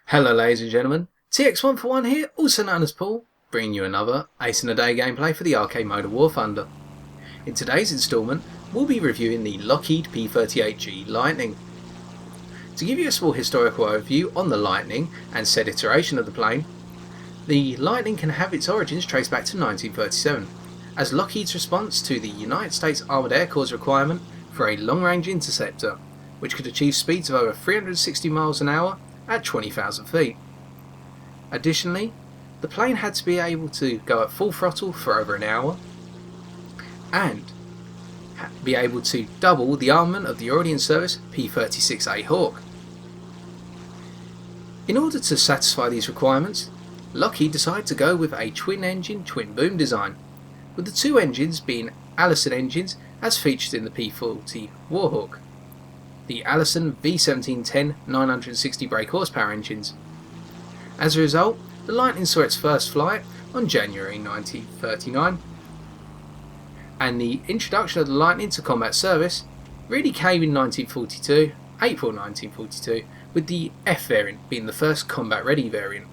Hello ladies and gentlemen, TX141 here, also known as Paul, bringing you another Ace in a Day gameplay for the arcade mode of War Thunder. In today's instalment, we'll be reviewing the Lockheed P-38G Lightning. To give you a small historical overview on the Lightning and said iteration of the plane, the Lightning can have its origins traced back to 1937, as Lockheed's response to the United States Armoured Air Corps' requirement for a long-range interceptor, which could achieve speeds of over 360 miles an hour at 20,000 feet. Additionally, the plane had to be able to go at full throttle for over an hour and be able to double the armament of the already in service P-36A Hawk. In order to satisfy these requirements, Lockheed decided to go with a twin-engine, twin-boom design, with the two engines being Allison engines as featured in the P-40 Warhawk, the Allison V1710 960 brake horsepower engines. As a result, the Lightning saw its first flight on January 1939, and the introduction of the Lightning to combat service really came in April 1942, with the F variant being the first combat ready variant.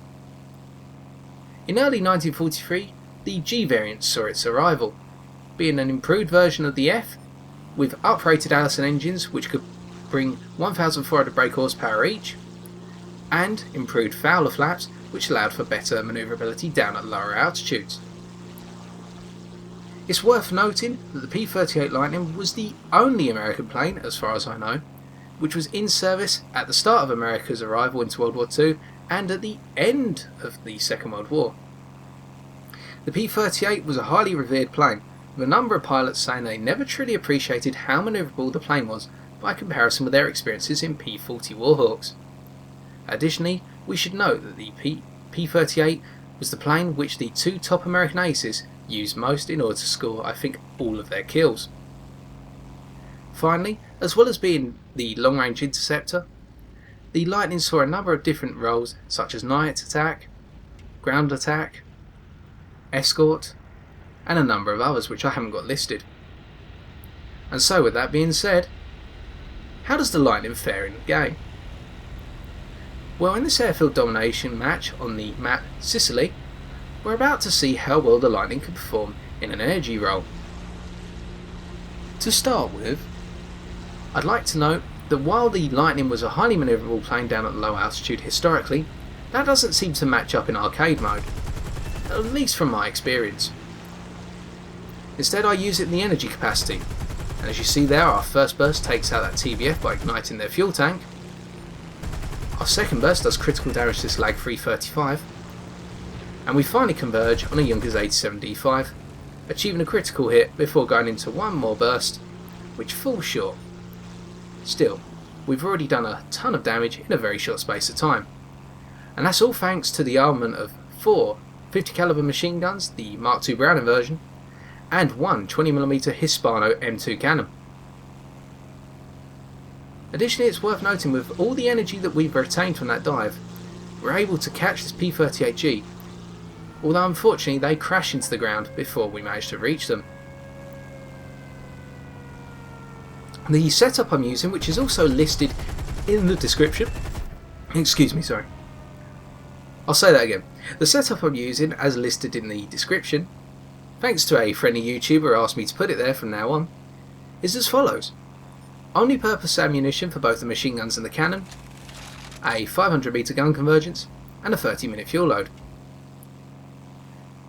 In early 1943, the G variant saw its arrival, being an improved version of the F with uprated Allison engines which could bring 1,400 brake horsepower each, and improved Fowler flaps which allowed for better manoeuvrability down at lower altitudes. It's worth noting that the P-38 Lightning was the only American plane, as far as I know, which was in service at the start of America's arrival into World War II and at the end of the Second World War. The P-38 was a highly revered plane, with a number of pilots saying they never truly appreciated how manoeuvrable the plane was by comparison with their experiences in P-40 Warhawks. Additionally, we should note that the P-38 was the plane which the two top American aces used most in order to score, I think, all of their kills. Finally, as well as being the long-range interceptor, the Lightning saw a number of different roles such as night attack, ground attack, escort, and a number of others which I haven't got listed. And so with that being said, how does the Lightning fare in the game? Well, in this airfield domination match on the map Sicily, we're about to see how well the Lightning can perform in an energy role. To start with, I'd like to note that while the Lightning was a highly manoeuvrable plane down at low altitude historically, that doesn't seem to match up in arcade mode, at least from my experience. Instead, I use it in the energy capacity, and as you see there, our first burst takes out that TBF by igniting their fuel tank. Our second burst does critical damage to this Lag 335, and we finally converge on a Junkers 87D5, achieving a critical hit before going into one more burst, which falls short. Still, we've already done a ton of damage in a very short space of time, and that's all thanks to the armament of 4 50 caliber machine guns, the Mark II Browning version, and one 20mm Hispano M2 Cannon. Additionally, it's worth noting with all the energy that we've retained from that dive, we're able to catch this P-38G, although unfortunately they crash into the ground before we manage to reach them. The setup I'm using, which is also listed in the description, I'll say that again. The setup I'm using, as listed in the description, thanks to a friendly YouTuber who asked me to put it there from now on, is as follows. Omni-purpose ammunition for both the machine guns and the cannon, a 500 meter gun convergence, and a 30-minute fuel load.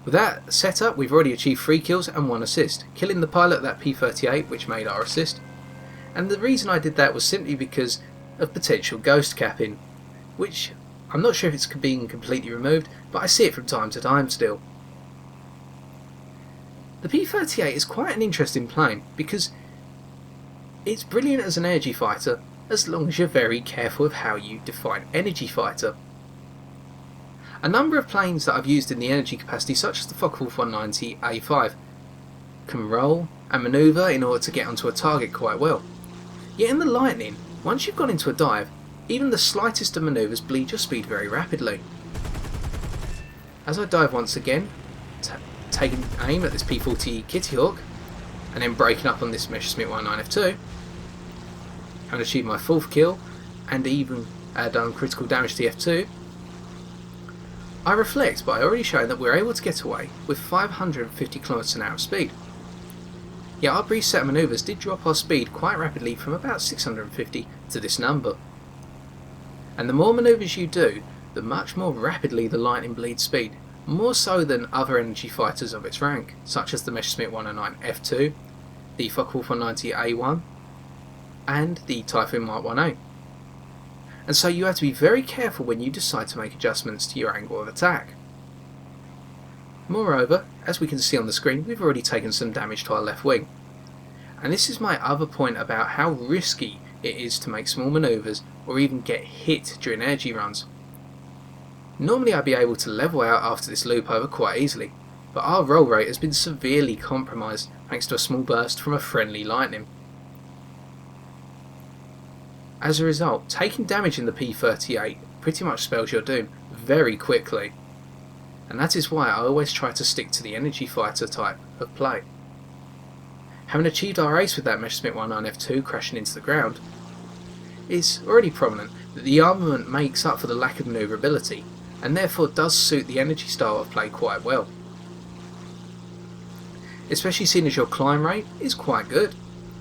With that setup, we've already achieved 3 kills and 1 assist, killing the pilot of that P-38, which made our assist. And the reason I did that was simply because of potential ghost capping, which I'm not sure if it's being completely removed, but I see it from time to time still. The P-38 is quite an interesting plane because it's brilliant as an energy fighter as long as you're very careful of how you define energy fighter. A number of planes that I've used in the energy capacity, such as the Focke-Wulf 190A5, can roll and manoeuvre in order to get onto a target quite well. Yet in the Lightning, once you've gone into a dive, even the slightest of manoeuvres bleed your speed very rapidly. As I dive once again, taking aim at this P-40 Kitty Hawk, and then breaking up on this Messerschmitt 19F2, having achieved my 4th kill and even done critical damage to the F2, I reflect by already showing that we're able to get away with 550 km/h speed. Yet our brief set of manoeuvres did drop our speed quite rapidly from about 650 to this number. And the more manoeuvres you do, the much more rapidly the Lightning bleeds speed, more so than other energy fighters of its rank, such as the Messerschmitt 109 F2, the Focke-Wulf 190 A1, and the Typhoon Mark 1A. And so you have to be very careful when you decide to make adjustments to your angle of attack. Moreover, as we can see on the screen, we've already taken some damage to our left wing. And this is my other point about how risky it is to make small manoeuvres or even get hit during energy runs. Normally I'd be able to level out after this loop over quite easily, but our roll rate has been severely compromised thanks to a small burst from a friendly Lightning. As a result, taking damage in the P-38 pretty much spells your doom very quickly, and that is why I always try to stick to the energy fighter type of play. Having achieved our ace with that Messerschmitt 109 F2 crashing into the ground, it's already prominent that the armament makes up for the lack of manoeuvrability, and therefore does suit the energy style of play quite well. Especially seeing as your climb rate is quite good.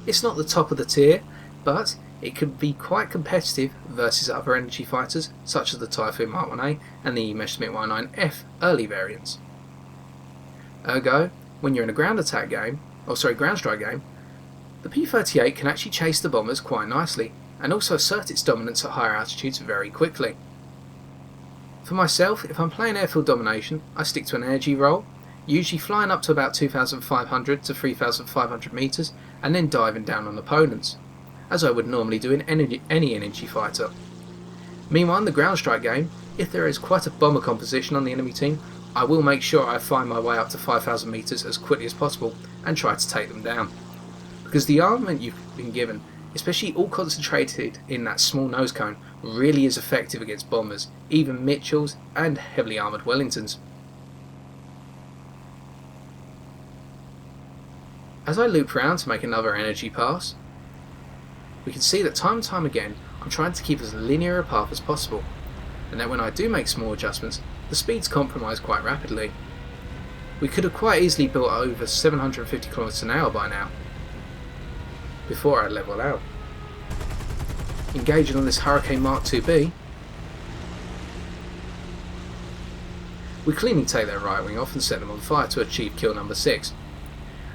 It's not the top of the tier, but it can be quite competitive versus other energy fighters such as the Typhoon Mark 1A and the Messerschmitt 109F early variants. Ergo, when you're in a ground strike game, the P-38 can actually chase the bombers quite nicely and also assert its dominance at higher altitudes very quickly. For myself, if I'm playing airfield domination, I stick to an energy roll, usually flying up to about 2,500 to 3,500 meters and then diving down on opponents, as I would normally do in any energy fighter. Meanwhile, in the ground strike game, if there is quite a bomber composition on the enemy team, I will make sure I find my way up to 5,000 meters as quickly as possible and try to take them down. Because the armament you've been given, especially all concentrated in that small nose cone, really is effective against bombers, even Mitchells and heavily armoured Wellingtons. As I loop round to make another energy pass, we can see that time and time again I'm trying to keep as linear a path as possible, and that when I do make small adjustments, the speeds compromise quite rapidly. We could have quite easily built over 750 km/h by now, before I level out. Engaging on this Hurricane Mark 2B, we cleanly take their right wing off and set them on fire to achieve kill number 6.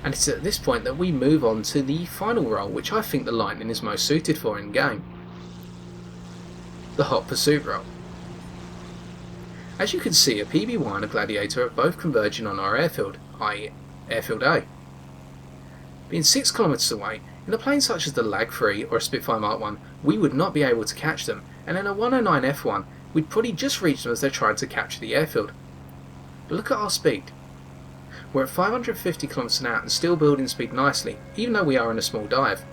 And it's at this point that we move on to the final role which I think the Lightning is most suited for in game. The hot pursuit role. As you can see, a PB-1 and a Gladiator are both converging on our airfield, i.e. Airfield A. Being 6 km away, in a plane such as the Lag-3 or a Spitfire Mark 1, we would not be able to catch them, and in a 109 F1, we'd probably just reach them as they're trying to capture the airfield. But look at our speed. We're at 550 km/h and still building speed nicely, even though we are in a small dive.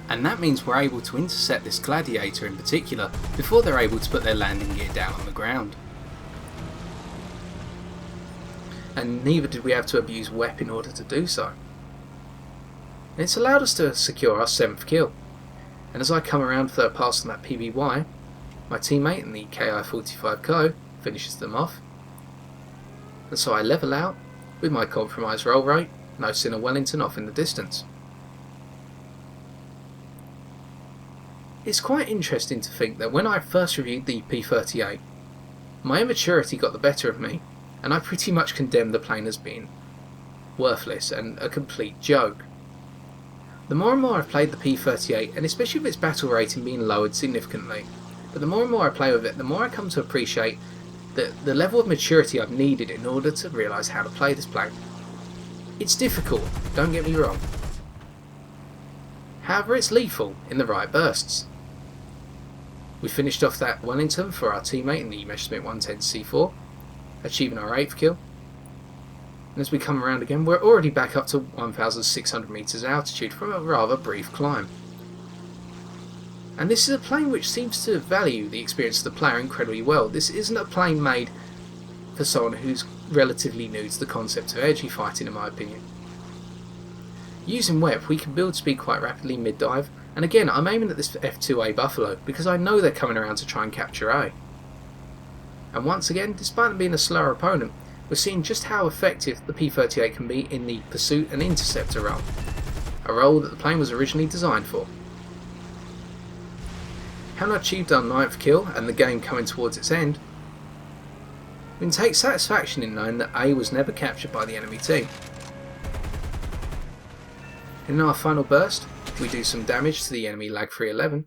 And that means we're able to intercept this Gladiator in particular before they're able to put their landing gear down on the ground. And neither did we have to abuse WEP in order to do so. And it's allowed us to secure our 7th kill. And as I come around for a pass on that PBY, my teammate in the KI-45 Co finishes them off. And so I level out with my compromised roll rate, noticing a Wellington off in the distance. It's quite interesting to think that when I first reviewed the P-38, my immaturity got the better of me, and I pretty much condemned the plane as being worthless and a complete joke. The more and more I've played the P-38, and especially with its battle rating being lowered significantly, but the more and more I play with it, the more I come to appreciate the level of maturity I've needed in order to realise how to play this plane. It's difficult, don't get me wrong. However, it's lethal in the right bursts. We finished off that Wellington for our teammate in the Messerschmitt 110 C4, achieving our 8th kill. And as we come around again, we're already back up to 1,600 meters altitude from a rather brief climb. And this is a plane which seems to value the experience of the player incredibly well. This isn't a plane made for someone who's relatively new to the concept of energy fighting, in my opinion. Using WEP, we can build speed quite rapidly mid-dive, and again I'm aiming at this F2A Buffalo because I know they're coming around to try and capture A. And once again, despite them being a slower opponent, we're seeing just how effective the P-38 can be in the pursuit and interceptor role, a role that the plane was originally designed for. Having achieved our 9th kill and the game coming towards its end, we can take satisfaction in knowing that A was never captured by the enemy team. In our final burst, we do some damage to the enemy Lag 311,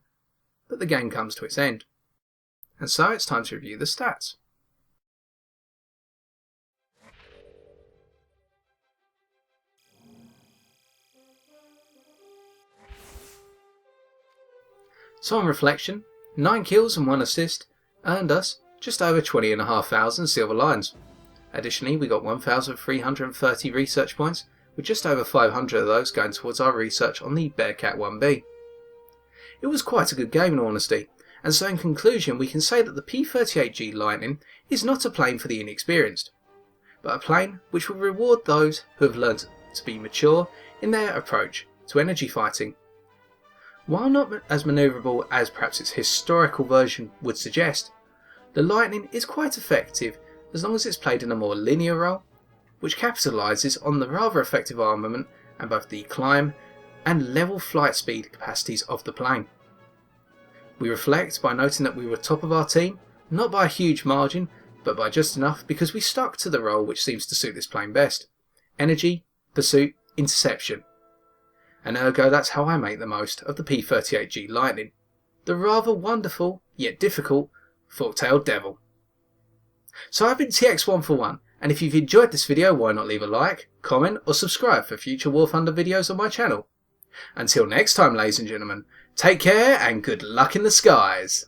but the game comes to its end. And so it's time to review the stats. So on reflection, 9 kills and 1 assist earned us just over 20,500 silver lions. Additionally, we got 1,330 research points, with just over 500 of those going towards our research on the Bearcat 1B. It was quite a good game in all honesty, and so in conclusion we can say that the P-38G Lightning is not a plane for the inexperienced, but a plane which will reward those who have learned to be mature in their approach to energy fighting. While not as manoeuvrable as perhaps its historical version would suggest, the Lightning is quite effective as long as it's played in a more linear role, which capitalises on the rather effective armament and both the climb and level flight speed capacities of the plane. We reflect by noting that we were top of our team, not by a huge margin, but by just enough because we stuck to the role which seems to suit this plane best: energy, pursuit, interception. And ergo that's how I make the most of the P-38G Lightning, the rather wonderful yet difficult fork-tailed devil. So I've been TX141, and if you've enjoyed this video, why not leave a like, comment or subscribe for future War Thunder videos on my channel. Until next time, ladies and gentlemen, take care and good luck in the skies.